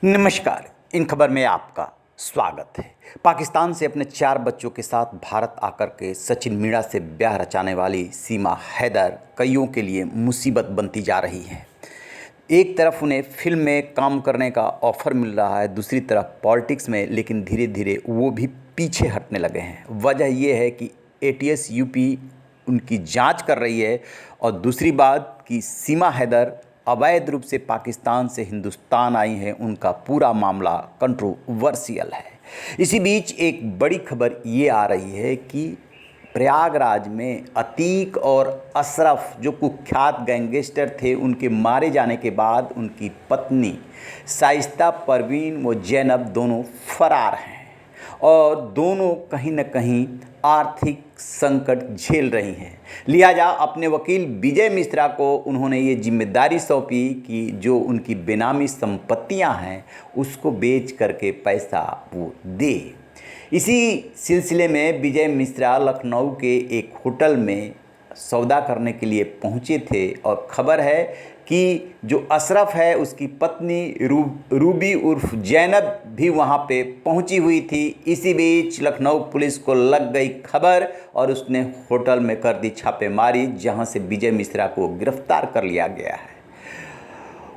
नमस्कार। इन खबर में आपका स्वागत है। पाकिस्तान से अपने 4 बच्चों के साथ भारत आकर के सचिन मीणा से ब्याह रचाने वाली सीमा हैदर कईयों के लिए मुसीबत बनती जा रही है। एक तरफ उन्हें फिल्म में काम करने का ऑफ़र मिल रहा है, दूसरी तरफ पॉलिटिक्स में, लेकिन धीरे धीरे वो भी पीछे हटने लगे हैं। वजह ये है कि एटीएस यूपी उनकी जांच कर रही है और दूसरी बात कि सीमा हैदर अवैध रूप से पाकिस्तान से हिंदुस्तान आई हैं, उनका पूरा मामला कंट्रोवर्शियल है। इसी बीच एक बड़ी खबर ये आ रही है कि प्रयागराज में अतीक और अशरफ जो कुख्यात गैंगस्टर थे, उनके मारे जाने के बाद उनकी पत्नी शाइस्ता परवीन व जैनब दोनों फरार हैं और दोनों कहीं न कहीं आर्थिक संकट झेल रही हैं। लिहाजा अपने वकील विजय मिश्रा को उन्होंने ये जिम्मेदारी सौंपी कि जो उनकी बेनामी संपत्तियां हैं उसको बेच करके पैसा वो दे। इसी सिलसिले में विजय मिश्रा लखनऊ के एक होटल में सौदा करने के लिए पहुंचे थे और खबर है कि जो अशरफ है उसकी पत्नी रूबी उर्फ जैनब भी वहां पे पहुंची हुई थी। इसी बीच लखनऊ पुलिस को लग गई खबर और उसने होटल में कर दी छापेमारी, जहां से विजय मिश्रा को गिरफ्तार कर लिया गया है।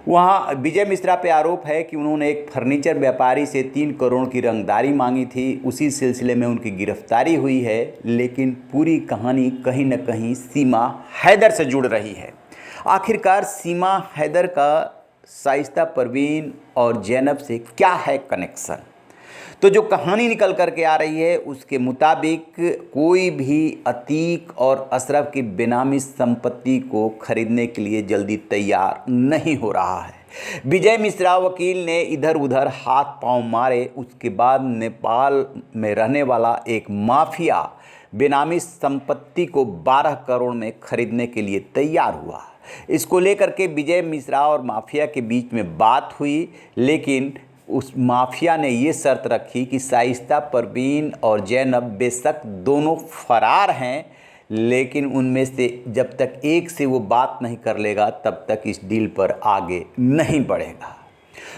वहाँ विजय मिश्रा पे आरोप है कि उन्होंने एक फर्नीचर व्यापारी से 3 करोड़ की रंगदारी मांगी थी। उसी सिलसिले में उनकी गिरफ्तारी हुई है, लेकिन पूरी कहानी कहीं न कहीं सीमा हैदर से जुड़ रही है। आखिरकार सीमा हैदर का शाइस्ता परवीन और जैनब से क्या है कनेक्शन? तो जो कहानी निकल कर के आ रही है उसके मुताबिक कोई भी अतीक और अशरफ की बेनामी संपत्ति को खरीदने के लिए जल्दी तैयार नहीं हो रहा है। विजय मिश्रा वकील ने इधर उधर हाथ पांव मारे, उसके बाद नेपाल में रहने वाला एक माफिया बेनामी संपत्ति को 12 करोड़ में खरीदने के लिए तैयार हुआ। इसको लेकर के विजय मिश्रा और माफिया के बीच में बात हुई, लेकिन उस माफिया ने ये शर्त रखी कि शाइस्ता परवीन और जैनब बेशक दोनों फरार हैं, लेकिन उनमें से जब तक एक से वो बात नहीं कर लेगा तब तक इस डील पर आगे नहीं बढ़ेगा।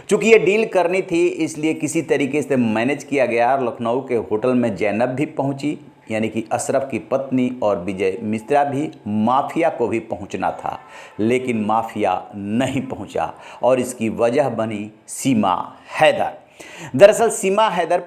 चूँकि ये डील करनी थी, इसलिए किसी तरीके से मैनेज किया गया। लखनऊ के होटल में जैनब भी पहुंची, यानी कि अशरफ की पत्नी, और विजय मिश्रा भी। माफिया को भी पहुंचना था, लेकिन माफिया नहीं पहुंचा और इसकी वजह बनी सीमा हैदर। दरअसल सीमा हैदर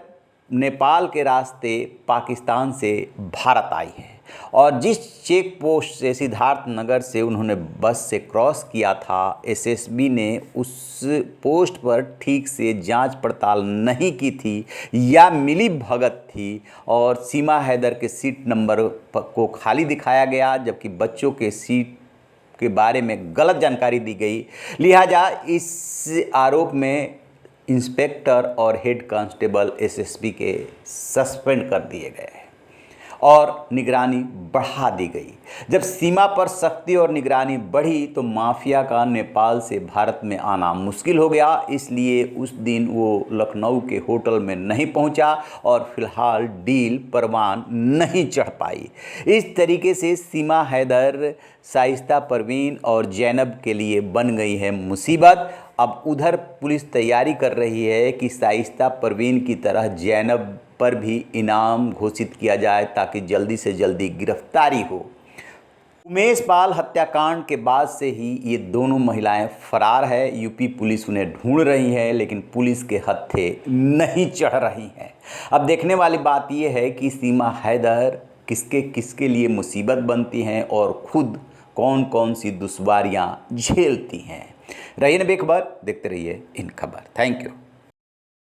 नेपाल के रास्ते पाकिस्तान से भारत आई है और जिस चेक पोस्ट से सिद्धार्थ नगर से उन्होंने बस से क्रॉस किया था, एसएसबी ने उस पोस्ट पर ठीक से जांच पड़ताल नहीं की थी या मिली भगत थी और सीमा हैदर के सीट नंबर को खाली दिखाया गया, जबकि बच्चों के सीट के बारे में गलत जानकारी दी गई। लिहाजा इस आरोप में इंस्पेक्टर और हेड कांस्टेबल एसएसबी के सस्पेंड कर दिए गए और निगरानी बढ़ा दी गई। जब सीमा पर सख्ती और निगरानी बढ़ी तो माफिया का नेपाल से भारत में आना मुश्किल हो गया, इसलिए उस दिन वो लखनऊ के होटल में नहीं पहुंचा और फिलहाल डील परवान नहीं चढ़ पाई। इस तरीके से सीमा हैदर शाइस्ता परवीन और जैनब के लिए बन गई है मुसीबत। अब उधर पुलिस तैयारी कर रही है कि शाइस्ता परवीन की तरह जैनब पर भी इनाम घोषित किया जाए ताकि जल्दी से जल्दी गिरफ्तारी हो। उमेश पाल हत्याकांड के बाद से ही ये दोनों महिलाएं फरार है। यूपी पुलिस उन्हें ढूंढ रही है, लेकिन पुलिस के हत्थे नहीं चढ़ रही हैं। अब देखने वाली बात यह है कि सीमा हैदर किसके किसके लिए मुसीबत बनती हैं और खुद कौन कौन सी दुश्वारियां झेलती हैं। रहिए बेखबर, देखते रहिए इन खबर। Thank you.